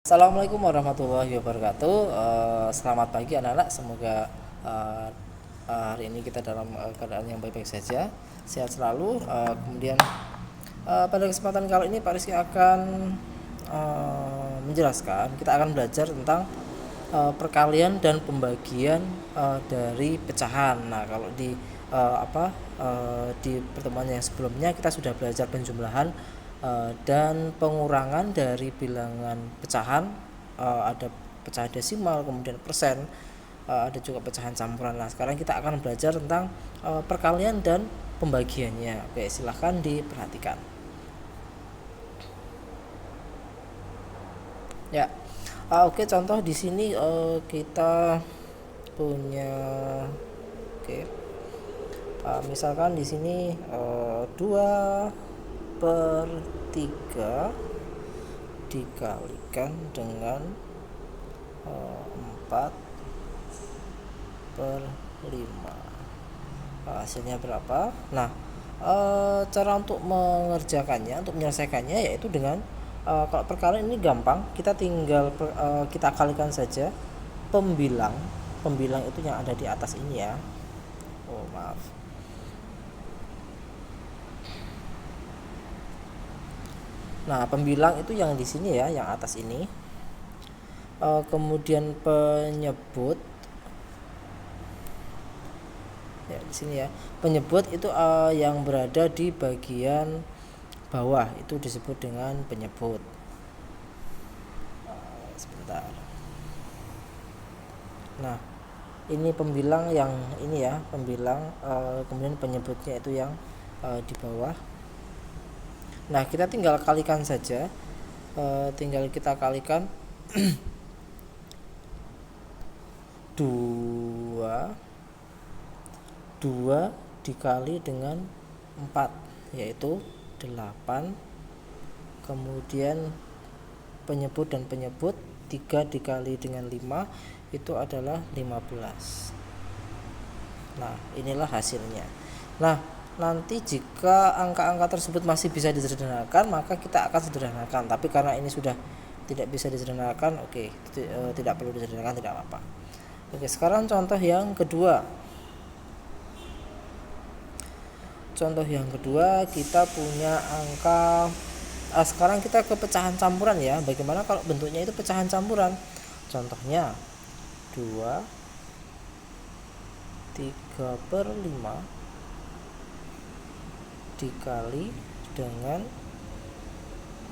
Assalamualaikum warahmatullahi wabarakatuh. Selamat pagi anak-anak. Semoga eh, hari ini kita dalam keadaan yang baik-baik saja, sehat selalu. Kemudian pada kesempatan kali ini Pak Rizky akan menjelaskan. Kita akan belajar tentang perkalian dan pembagian dari pecahan. Nah, kalau di pertemuan yang sebelumnya kita sudah belajar penjumlahan dan pengurangan dari bilangan pecahan. Ada pecahan desimal, kemudian persen, ada juga pecahan campuran. Nah, sekarang kita akan belajar tentang perkalian dan pembagiannya. Oke, silahkan diperhatikan. Ya, oke, contoh di sini kita punya, oke, misalkan di sini 2 per 3 dikalikan dengan 4 per 5. Hasilnya berapa? Nah, cara untuk mengerjakannya, untuk menyelesaikannya yaitu dengan kalau perkalian ini gampang, kita tinggal kita kalikan saja pembilang. Pembilang itu yang ada di atas ini ya. Oh, maaf. Nah, pembilang itu yang di sini ya, yang atas ini. Kemudian penyebut ya di sini ya. Penyebut itu yang berada di bagian bawah itu disebut dengan penyebut. Sebentar. Nah, ini pembilang yang ini ya, pembilang, kemudian penyebutnya itu yang di bawah. Nah, kita tinggal kalikan saja. Tinggal kita kalikan 2 dikali dengan 4 yaitu 8. Kemudian penyebut dan penyebut 3 dikali dengan 5 itu adalah 15. Nah, inilah hasilnya. Nah, nanti jika angka-angka tersebut masih bisa disederhanakan, maka kita akan sederhanakan. Tapi karena ini sudah tidak bisa disederhanakan, oke, tidak perlu disederhanakan, tidak apa-apa. Oke, sekarang contoh yang kedua. Contoh yang kedua, kita punya angka, sekarang kita ke pecahan campuran ya. Bagaimana kalau bentuknya itu pecahan campuran? Contohnya 2 3 per 5 dikali dengan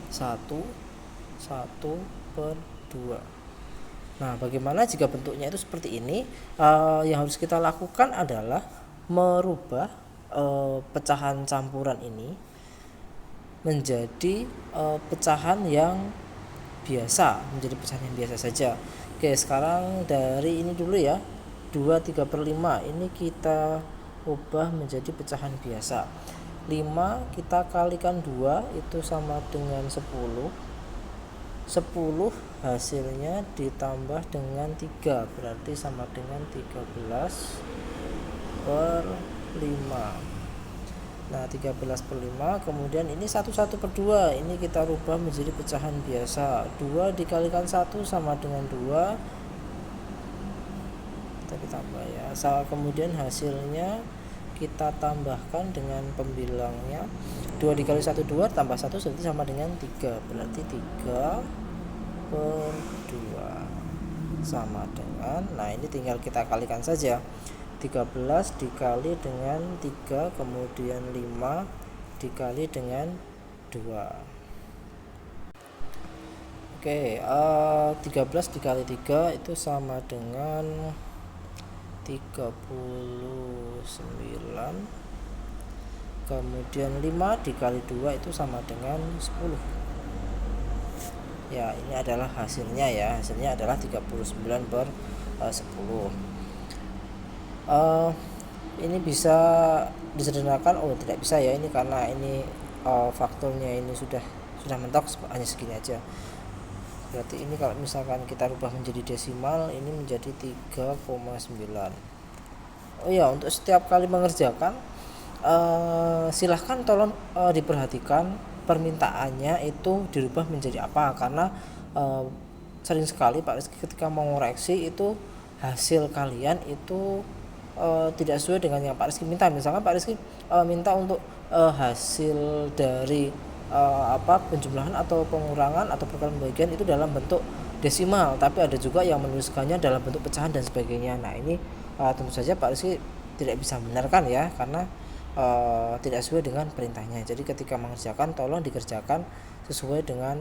1 per 2. Nah, bagaimana jika bentuknya itu seperti ini? Yang harus kita lakukan adalah merubah pecahan campuran ini menjadi pecahan yang biasa, menjadi pecahan yang biasa saja. Oke, sekarang dari ini dulu ya. 2 3 per 5 ini kita ubah menjadi pecahan biasa. 5 kita kalikan 2 itu sama dengan 10. 10 hasilnya ditambah dengan 3 berarti sama dengan 13 per 5. Nah, 13 per 5. Kemudian ini 1 per 2 ini kita rubah menjadi pecahan biasa. 2 dikalikan 1 sama dengan 2. Kita ditambah ya. Kemudian hasilnya kita tambahkan dengan pembilangnya. 2 dikali 1 2 tambah 1 berarti sama dengan 3. Berarti 3 per 2 sama dengan, nah ini tinggal kita kalikan saja. 13 dikali dengan 3 kemudian 5 dikali dengan 2. Oke, 13 dikali 3 itu sama dengan 39. Kemudian 5 dikali 2 itu sama dengan 10. Ya, ini adalah hasilnya ya. Hasilnya adalah 39 per 10. Ini bisa disederhanakan? Oh, tidak bisa ya. Ini karena ini faktornya ini sudah mentok, hanya segini aja. Berarti ini kalau misalkan kita rubah menjadi desimal, ini menjadi 3,9. Oh ya, untuk setiap kali mengerjakan silahkan tolong diperhatikan permintaannya itu dirubah menjadi apa, karena sering sekali Pak Rizky ketika mau ngoreksi itu hasil kalian itu tidak sesuai dengan yang Pak Rizky minta. Misalkan Pak Rizky minta untuk hasil dari penjumlahan atau pengurangan atau perkalian pembagian itu dalam bentuk desimal, tapi ada juga yang menuliskannya dalam bentuk pecahan dan sebagainya. Nah ini tentu saja Pak Rizky tidak bisa membenarkan ya, karena tidak sesuai dengan perintahnya. Jadi ketika mengerjakan tolong dikerjakan sesuai dengan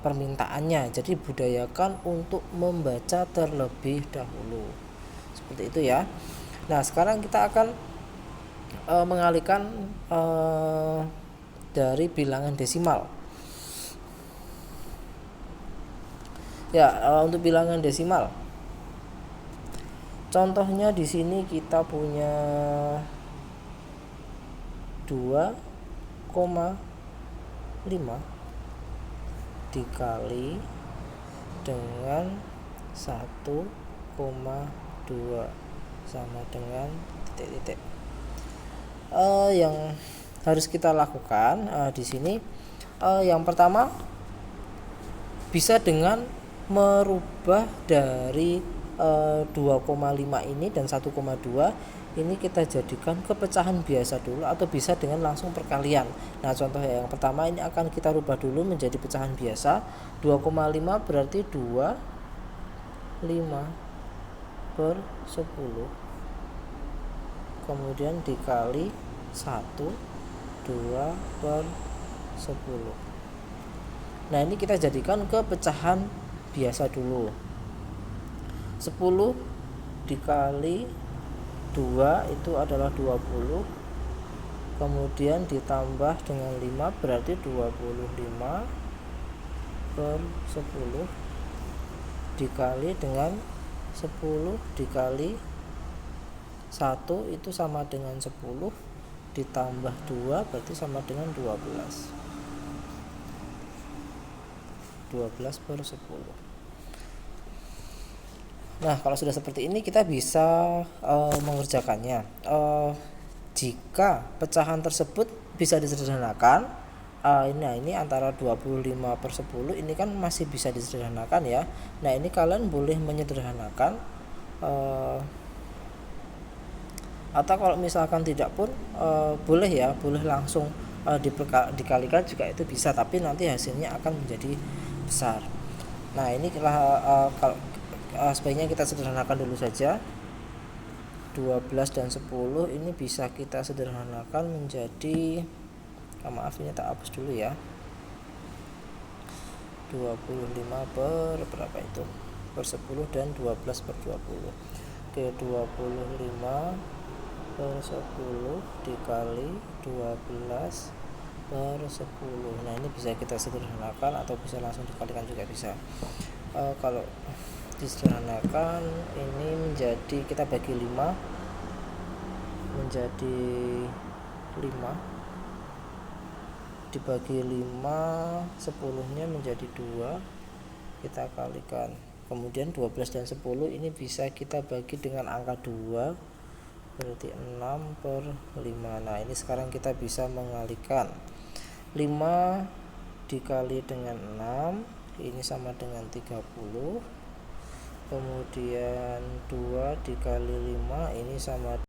permintaannya. Jadi budayakan untuk membaca terlebih dahulu, seperti itu ya. Nah sekarang kita akan mengalihkan dari bilangan desimal. Ya, untuk bilangan desimal. Contohnya di sini kita punya 2,5 dikali dengan 1,2 sama dengan titik-titik. Yang harus kita lakukan di sini yang pertama bisa dengan merubah dari 2,5 ini dan 1,2 ini kita jadikan ke pecahan biasa dulu, atau bisa dengan langsung perkalian. Nah contoh yang pertama ini akan kita rubah dulu menjadi pecahan biasa. 2,5 berarti 2 5 per 10 kemudian dikali 1 2 per 10. Nah ini kita jadikan ke pecahan biasa dulu. 10 dikali 2 itu adalah 20, kemudian ditambah dengan 5 berarti 25 per 10 dikali dengan 10 dikali 1 itu sama dengan 10 ditambah 2 berarti sama dengan 12 per 10. Nah kalau sudah seperti ini kita bisa mengerjakannya. Jika pecahan tersebut bisa disederhanakan, ini antara 25 per 10 ini kan masih bisa disederhanakan ya. Nah ini kalian boleh menyederhanakan, atau kalau misalkan tidak pun boleh ya, boleh langsung dikalikan juga itu bisa, tapi nanti hasilnya akan menjadi besar. Nah ini kalau sebaiknya kita sederhanakan dulu saja. 12 dan 10 ini bisa kita sederhanakan menjadi, maaf ini tak hapus dulu ya, 25 per berapa itu, per 10 dan 12 per 20. Oke, 25 per 10 dikali 12 per 10. Nah ini bisa kita sederhanakan atau bisa langsung dikalikan juga bisa. Kalau disederhanakan ini menjadi, kita bagi 5 menjadi 5 dibagi 5 10-nya menjadi 2, kita kalikan, kemudian 12 dan 10 ini bisa kita bagi dengan angka 2 berarti 6 per 5. Nah ini sekarang kita bisa mengalihkan, 5 dikali dengan 6 ini sama dengan 30, kemudian 2 dikali 5 ini sama